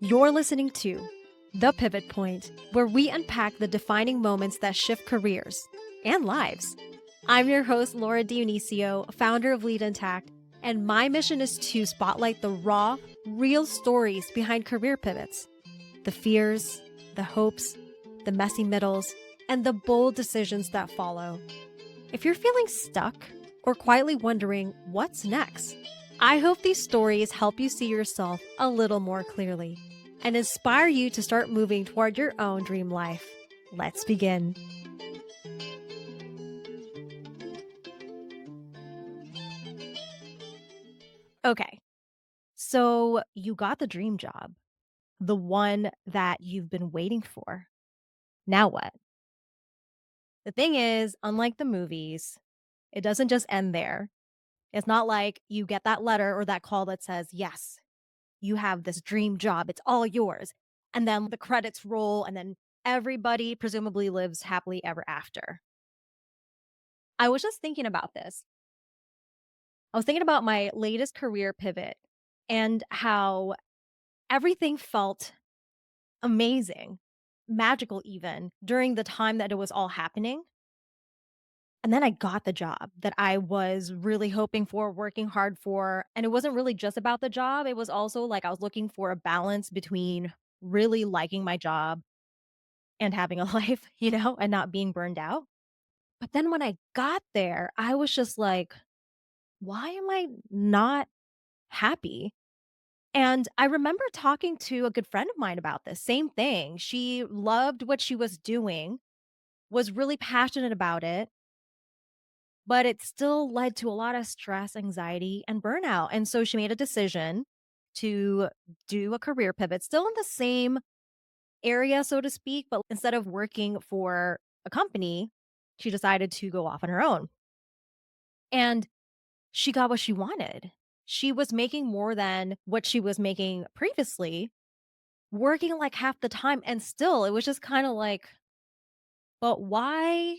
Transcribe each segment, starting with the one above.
You're listening to The Pivot Point, where we unpack the defining moments that shift careers and lives. I'm your host, Laura Dionisio, founder of Lead Intact, and my mission is to spotlight the raw, real stories behind career pivots, the fears, the hopes, the messy middles, and the bold decisions that follow. If you're feeling stuck or quietly wondering what's next, I hope these stories help you see yourself a little more clearly and inspire you to start moving toward your own dream life. Let's begin. Okay, so you got the dream job, the one that you've been waiting for. Now what? The thing is, unlike the movies, it doesn't just end there. It's not like you get that letter or that call that says, yes, you have this dream job. It's all yours. And then the credits roll, and then everybody presumably lives happily ever after. I was just thinking about this. I was thinking about my latest career pivot and how everything felt amazing, magical, even during the time that it was all happening. And then I got the job that I was really hoping for, working hard for. And it wasn't really just about the job. It was also like I was looking for a balance between really liking my job and having a life, and not being burned out. But then when I got there, I was just like, why am I not happy? And I remember talking to a good friend of mine about this same thing. She loved what she was doing, was really passionate about it, but it still led to a lot of stress, anxiety, and burnout. And so she made a decision to do a career pivot, still in the same area, so to speak, but instead of working for a company, she decided to go off on her own. And she got what she wanted. She was making more than what she was making previously, working like half the time. And still, it was just kind of like, but why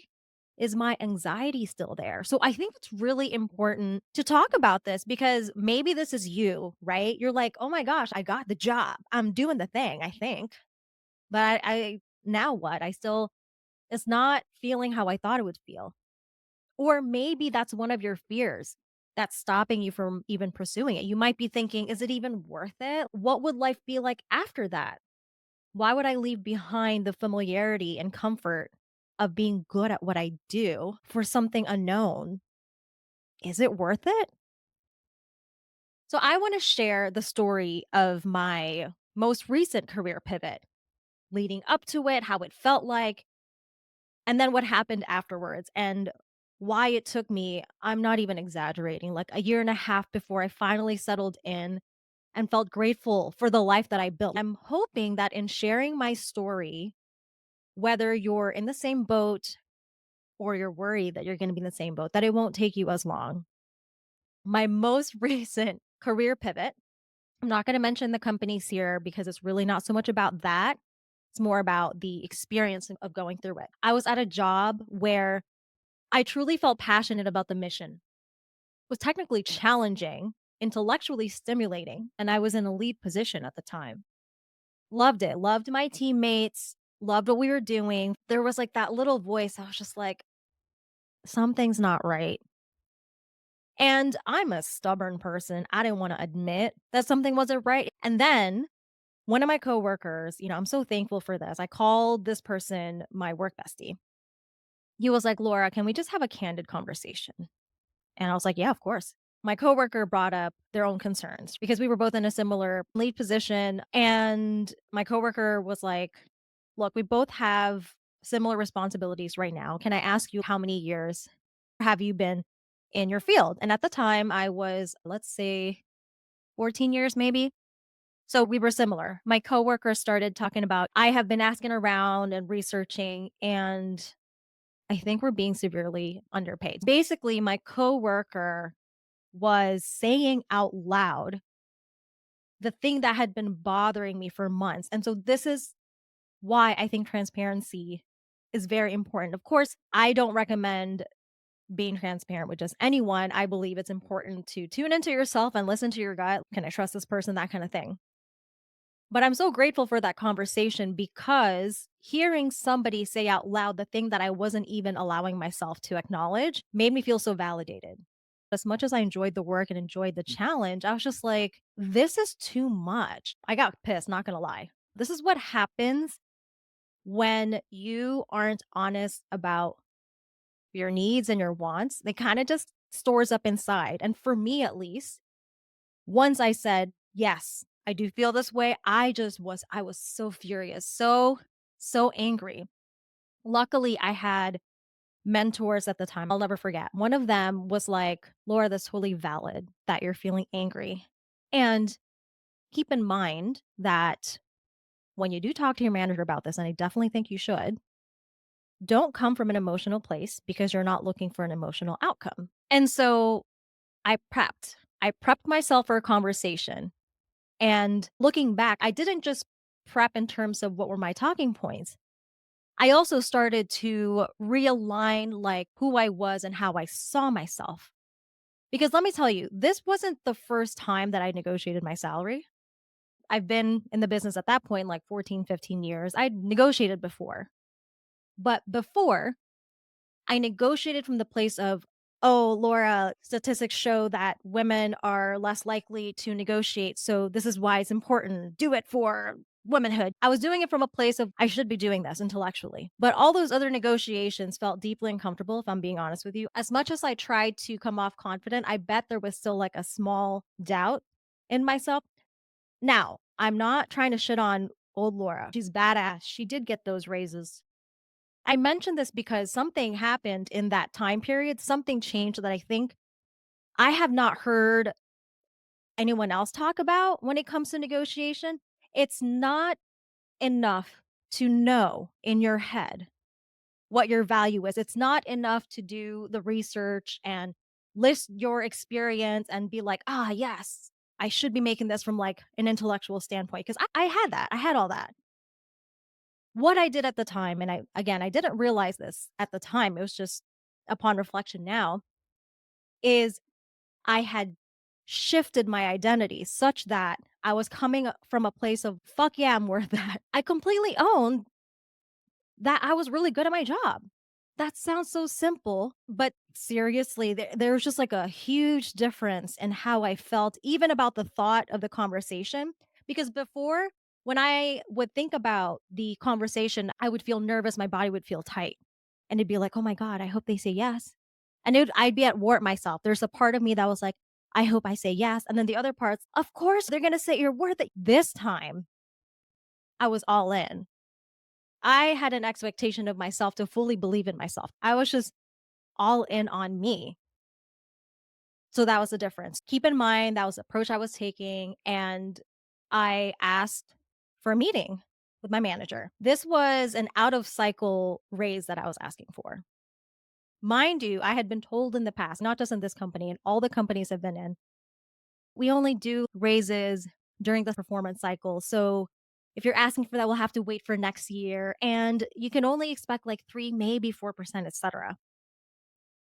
is my anxiety still there? So I think it's really important to talk about this because maybe this is you, right? You're like, oh my gosh, I got the job. I'm doing the thing, I think. But I now what? It's not feeling how I thought it would feel. Or maybe that's one of your fears that's stopping you from even pursuing it. You might be thinking, is it even worth it? What would life be like after that? Why would I leave behind the familiarity and comfort of being good at what I do for something unknown? Is it worth it? So, I want to share the story of my most recent career pivot, leading up to it, how it felt like, and then what happened afterwards, and why it took me, I'm not even exaggerating, like a year and a half before I finally settled in and felt grateful for the life that I built. I'm hoping that in sharing my story, whether you're in the same boat or you're worried that you're going to be in the same boat, that it won't take you as long. My most recent career pivot, I'm not going to mention the companies here because it's really not so much about that. It's more about the experience of going through it. I was at a job where I truly felt passionate about the mission. It was technically challenging, intellectually stimulating, and I was in a lead position at the time. Loved it. Loved my teammates, loved what we were doing. There was like that little voice. I was just like, something's not right. And I'm a stubborn person. I didn't want to admit that something wasn't right. And then one of my coworkers, I'm so thankful for this. I called this person my work bestie. He was like, Laura, can we just have a candid conversation? And I was like, yeah, of course. My coworker brought up their own concerns because we were both in a similar lead position. And my coworker was like, look, we both have similar responsibilities right now. Can I ask you how many years have you been in your field? And at the time, I was, let's say, 14 years maybe. So we were similar. My coworker started talking about, I have been asking around and researching, and I think we're being severely underpaid. Basically, my coworker was saying out loud the thing that had been bothering me for months. And so this is why I think transparency is very important. Of course, I don't recommend being transparent with just anyone. I believe it's important to tune into yourself and listen to your gut. Can I trust this person? That kind of thing. But I'm so grateful for that conversation because hearing somebody say out loud the thing that I wasn't even allowing myself to acknowledge made me feel so validated. As much as I enjoyed the work and enjoyed the challenge, I was just like, this is too much. I got pissed, not gonna lie. This is what happens when you aren't honest about your needs and your wants. They kind of just stores up inside. And for me, at least, once I said, yes, I do feel this way, I was so furious, so angry. Luckily, I had mentors at the time. I'll never forget. One of them was like, Laura, that's totally valid that you're feeling angry. And keep in mind that when you do talk to your manager about this, and I definitely think you should, don't come from an emotional place because you're not looking for an emotional outcome. And so I prepped. I prepped myself for a conversation. And looking back, I didn't just prep in terms of what were my talking points. I also started to realign like who I was and how I saw myself. Because let me tell you, this wasn't the first time that I negotiated my salary. I've been in the business at that point like 14, 15 years. I'd negotiated before. But before, I negotiated from the place of, "Oh, Laura, statistics show that women are less likely to negotiate, so this is why it's important. Do it for womanhood." I was doing it from a place of, I should be doing this intellectually. But all those other negotiations felt deeply uncomfortable, if I'm being honest with you. As much as I tried to come off confident, I bet there was still like a small doubt in myself. Now, I'm not trying to shit on old Laura. She's badass. She did get those raises. I mentioned this because something happened in that time period, something changed that I think I have not heard anyone else talk about when it comes to negotiation. It's not enough to know in your head what your value is. It's not enough to do the research and list your experience and be like, "Ah, yes, I should be making this from like an intellectual standpoint." Because I had that. I had all that. What I did at the time, and I didn't realize this at the time, it was just upon reflection now, is I had shifted my identity such that I was coming from a place of, "Fuck yeah, I'm worth that." I completely owned that I was really good at my job. That sounds so simple, but seriously, there was just like a huge difference in how I felt, even about the thought of the conversation. Because before, when I would think about the conversation, I would feel nervous, my body would feel tight. And it'd be like, oh my God, I hope they say yes. And I'd be at war with myself. There's a part of me that was like, I hope I say yes. And then the other parts, of course, they're going to say you're worth it. This time, I was all in. I had an expectation of myself to fully believe in myself. I was just all in on me. So that was the difference. Keep in mind that was the approach I was taking, and I asked for a meeting with my manager. This was an out of cycle raise that I was asking for. Mind you, I had been told in the past, not just in this company, and all the companies I've been in, we only do raises during the performance cycle. So if you're asking for that, we'll have to wait for next year. And you can only expect like 3, maybe 4%, etc.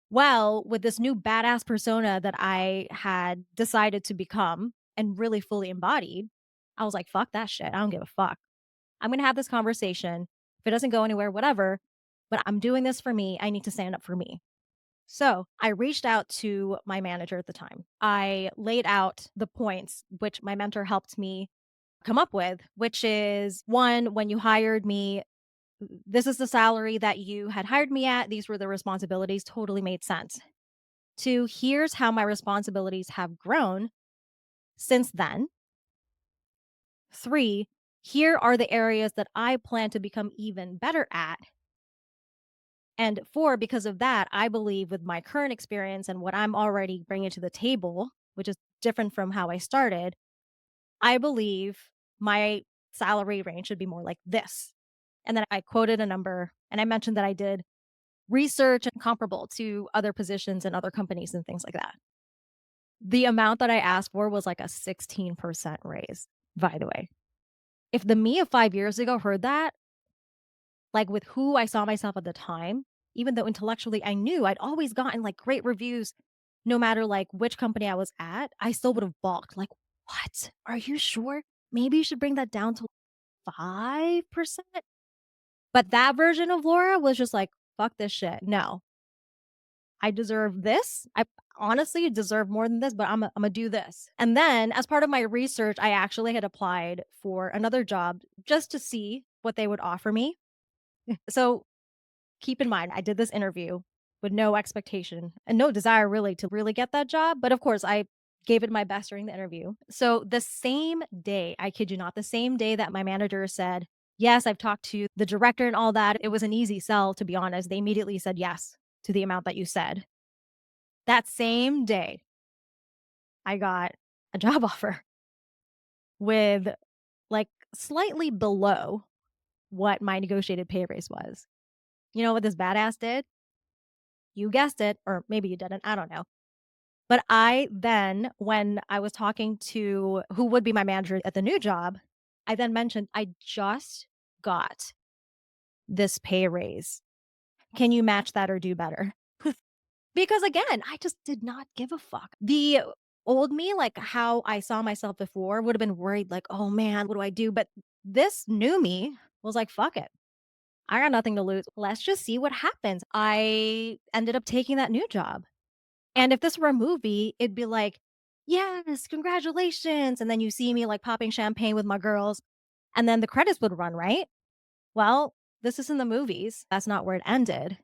Well, with this new badass persona that I had decided to become and really fully embodied, I was like, fuck that shit. I don't give a fuck. I'm going to have this conversation. If it doesn't go anywhere, whatever, but I'm doing this for me. I need to stand up for me. So I reached out to my manager at the time. I laid out the points which my mentor helped me come up with, which is one, when you hired me, this is the salary that you had hired me at. These were the responsibilities. Totally made sense. Two, here's how my responsibilities have grown since then. Three, here are the areas that I plan to become even better at. And four, because of that, I believe with my current experience and what I'm already bringing to the table, which is different from how I started, I believe my salary range should be more like this. And then I quoted a number and I mentioned that I did research and comparable to other positions and other companies and things like that. The amount that I asked for was like a 16% raise, by the way. If the me of 5 years ago heard that, like with who I saw myself at the time, even though intellectually I knew I'd always gotten like great reviews, no matter like which company I was at, I still would have balked. Like, what? Are you sure? maybe you should bring that down to 5%. But that version of Laura was just like, fuck this shit. No, I deserve this. I honestly deserve more than this, but I'm gonna do this. And then as part of my research, I actually had applied for another job just to see what they would offer me. So keep in mind, I did this interview with no expectation and no desire really to really get that job. But of course, I gave it my best during the interview. So the same day, I kid you not, the same day that my manager said, yes, I've talked to the director and all that, it was an easy sell, to be honest. They immediately said yes to the amount that you said. That same day, I got a job offer with like slightly below what my negotiated pay raise was. You know what this badass did? You guessed it, or maybe you didn't. I don't know. But I then, when I was talking to who would be my manager at the new job, I then mentioned, I just got this pay raise. Can you match that or do better? Because again, I just did not give a fuck. The old me, like how I saw myself before, would have been worried, like, oh man, what do I do? But this new me was like, fuck it. I got nothing to lose. Let's just see what happens. I ended up taking that new job. And if this were a movie, it'd be like, "Yes, congratulations." And then you see me like popping champagne with my girls, and then the credits would run, right? Well, this is in the movies. That's not where it ended.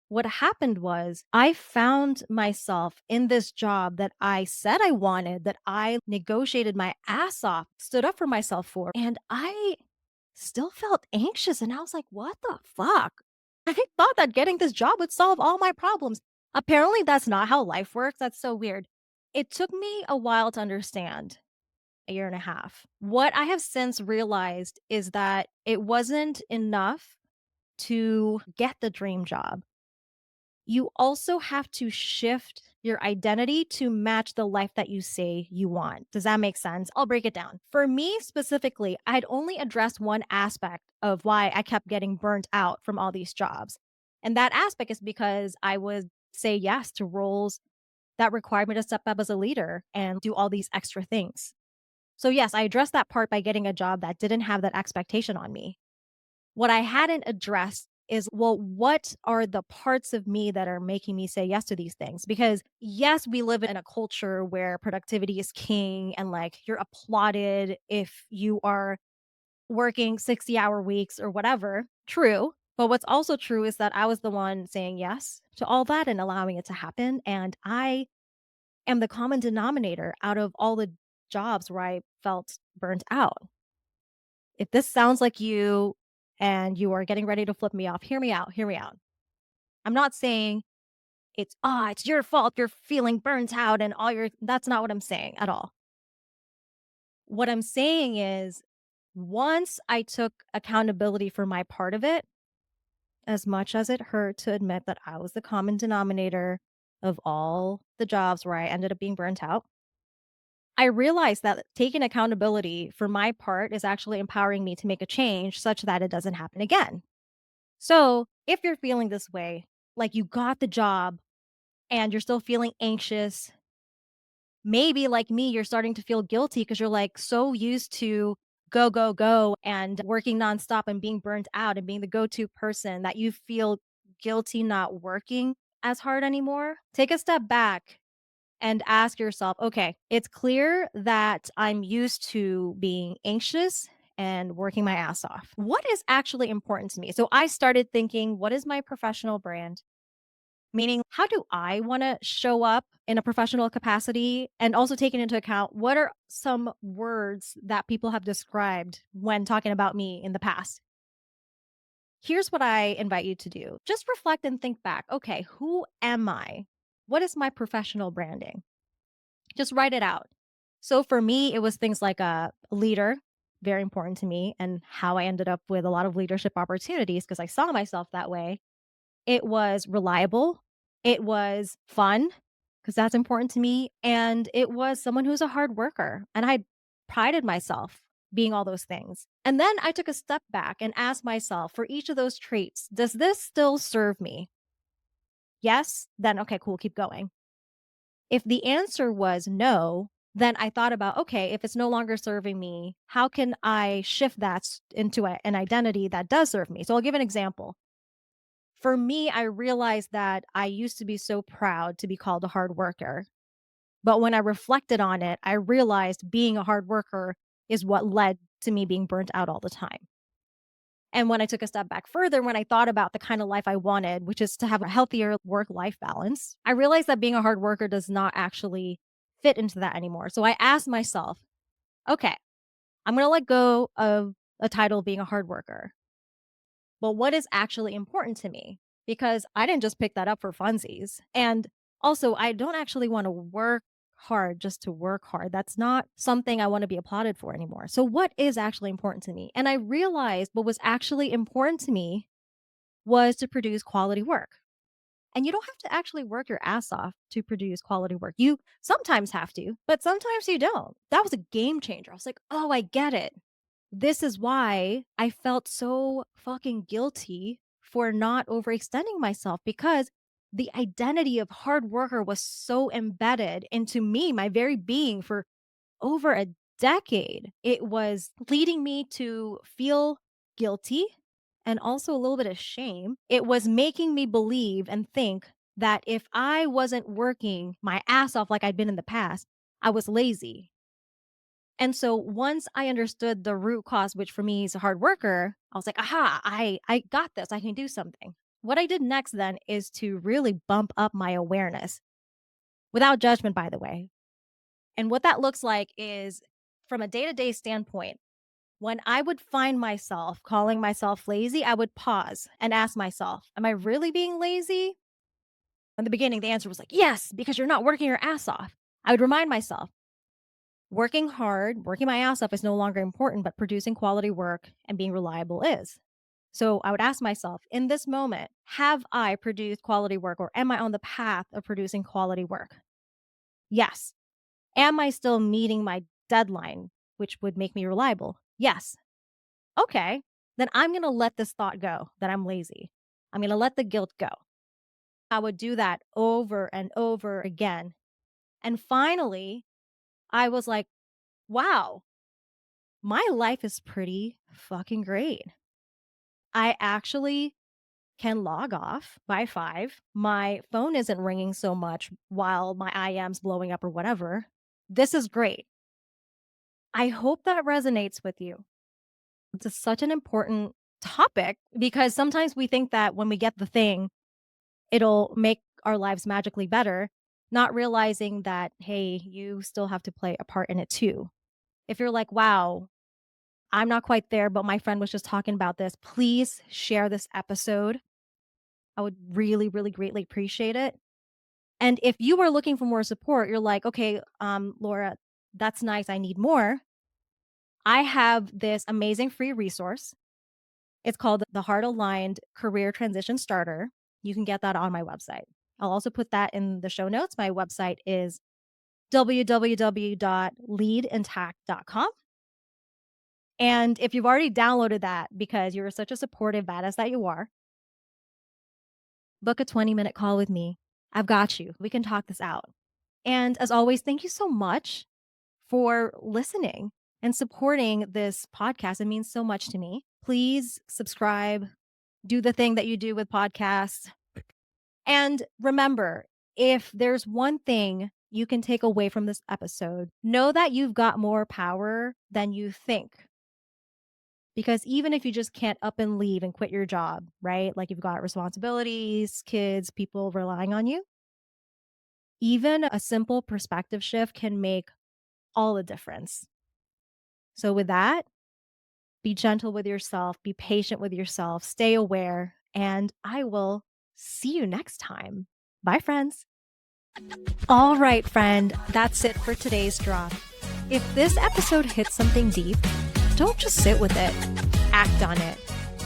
What happened was I found myself in this job that I said I wanted, that I negotiated my ass off, stood up for myself for, and I still felt anxious. And I was like, what the fuck? I thought that getting this job would solve all my problems. Apparently, that's not how life works. That's so weird. It took me a while to understand, a year and a half. What I have since realized is that it wasn't enough to get the dream job. You also have to shift your identity to match the life that you say you want. Does that make sense? I'll break it down. For me specifically, I'd only addressed one aspect of why I kept getting burnt out from all these jobs. And that aspect is because I would say yes to roles that required me to step up as a leader and do all these extra things. So, yes, I addressed that part by getting a job that didn't have that expectation on me. What I hadn't addressed is, well, what are the parts of me that are making me say yes to these things? Because yes, we live in a culture where productivity is king and like you're applauded if you are working 60-hour weeks or whatever. True. But what's also true is that I was the one saying yes to all that and allowing it to happen. And I am the common denominator out of all the jobs where I felt burnt out. If this sounds like you and you are getting ready to flip me off, hear me out, hear me out. I'm not saying it's your fault, you're feeling burnt out and all your that's not what I'm saying at all. What I'm saying is once I took accountability for my part of it, as much as it hurt to admit that I was the common denominator of all the jobs where I ended up being burnt out, I realized that taking accountability for my part is actually empowering me to make a change such that it doesn't happen again. So, if you're feeling this way, like you got the job and you're still feeling anxious, maybe like me, you're starting to feel guilty because you're like so used to go, go, go and working nonstop and being burnt out and being the go to person that you feel guilty not working as hard anymore. Take a step back and ask yourself, okay, it's clear that I'm used to being anxious and working my ass off. What is actually important to me? So I started thinking, what is my professional brand? Meaning, how do I want to show up in a professional capacity? And also taking into account what are some words that people have described when talking about me in the past? Here's what I invite you to do just reflect and think back. Okay, who am I? What is my professional branding? Just write it out. So for me, it was things like a leader, very important to me, and how I ended up with a lot of leadership opportunities because I saw myself that way. It was reliable. It was fun because that's important to me. And it was someone who's a hard worker. And I prided myself being all those things. And then I took a step back and asked myself for each of those traits, does this still serve me? Yes, then okay, cool, keep going. If the answer was no, then I thought about, okay, if it's no longer serving me, how can I shift that into an identity that does serve me? So I'll give an example. For me, I realized that I used to be so proud to be called a hard worker. But when I reflected on it, I realized being a hard worker is what led to me being burnt out all the time. And when I took a step back further, when I thought about the kind of life I wanted, which is to have a healthier work life balance, I realized that being a hard worker does not actually fit into that anymore. So I asked myself, okay, I'm going to let go of a title of being a hard worker. But what is actually important to me? Because I didn't just pick that up for funsies. And also, I don't actually want to work hard just to work hard. That's not something I want to be applauded for anymore. So, what is actually important to me? And I realized what was actually important to me was to produce quality work. And you don't have to actually work your ass off to produce quality work. You sometimes have to, but sometimes you don't. That was a game changer. I was like, oh, I get it. This is why I felt so fucking guilty for not overextending myself because the identity of hard worker was so embedded into me, my very being for over a decade. It was leading me to feel guilty and also a little bit of shame. It was making me believe and think that if I wasn't working my ass off like I'd been in the past, I was lazy. And so once I understood the root cause, which for me is a hard worker, I was like, aha, I got this. I can do something. What I did next then is to really bump up my awareness without judgment, by the way. And what that looks like is from a day to day standpoint, when I would find myself calling myself lazy, I would pause and ask myself, am I really being lazy? In the beginning, the answer was like, yes, because you're not working your ass off. I would remind myself, working hard, working my ass off is no longer important, but producing quality work and being reliable is. So I would ask myself, in this moment, have I produced quality work or am I on the path of producing quality work? Yes. Am I still meeting my deadline, which would make me reliable? Yes. Okay. Then I'm going to let this thought go that I'm lazy. I'm going to let the guilt go. I would do that over and over again. And finally, I was like, wow, my life is pretty fucking great. I actually can log off by 5. My phone isn't ringing so much while my IM's blowing up or whatever. This is great. I hope that resonates with you. It's such an important topic because sometimes we think that when we get the thing, it'll make our lives magically better, not realizing that, hey, you still have to play a part in it too. If you're like, wow, I'm not quite there, but my friend was just talking about this, please share this episode. I would really, really greatly appreciate it. And if you are looking for more support, you're like, okay, Laura, that's nice. I need more. I have this amazing free resource. It's called the Heart Aligned Career Transition Starter. You can get that on my website. I'll also put that in the show notes. My website is www.leadintact.com. And if you've already downloaded that because you're such a supportive badass that you are, book a 20-minute call with me. I've got you. We can talk this out. And as always, thank you so much for listening and supporting this podcast. It means so much to me. Please subscribe, do the thing that you do with podcasts. And remember, if there's one thing you can take away from this episode, know that you've got more power than you think. Because even if you just can't up and leave and quit your job, right? Like you've got responsibilities, kids, people relying on you, even a simple perspective shift can make all the difference. So, with that, be gentle with yourself, be patient with yourself, stay aware, and I will see you next time. Bye, friends. All right, friend, that's it for today's drop. If this episode hits something deep, don't just sit with it, act on it.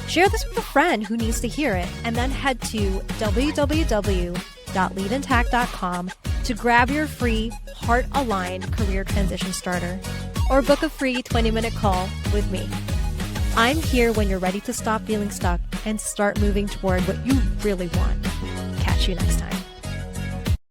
Share this with a friend who needs to hear it, and then head to www.leadintact.com to grab your free heart-aligned career transition starter or book a free 20-minute call with me. I'm here when you're ready to stop feeling stuck and start moving toward what you really want. Catch you next time.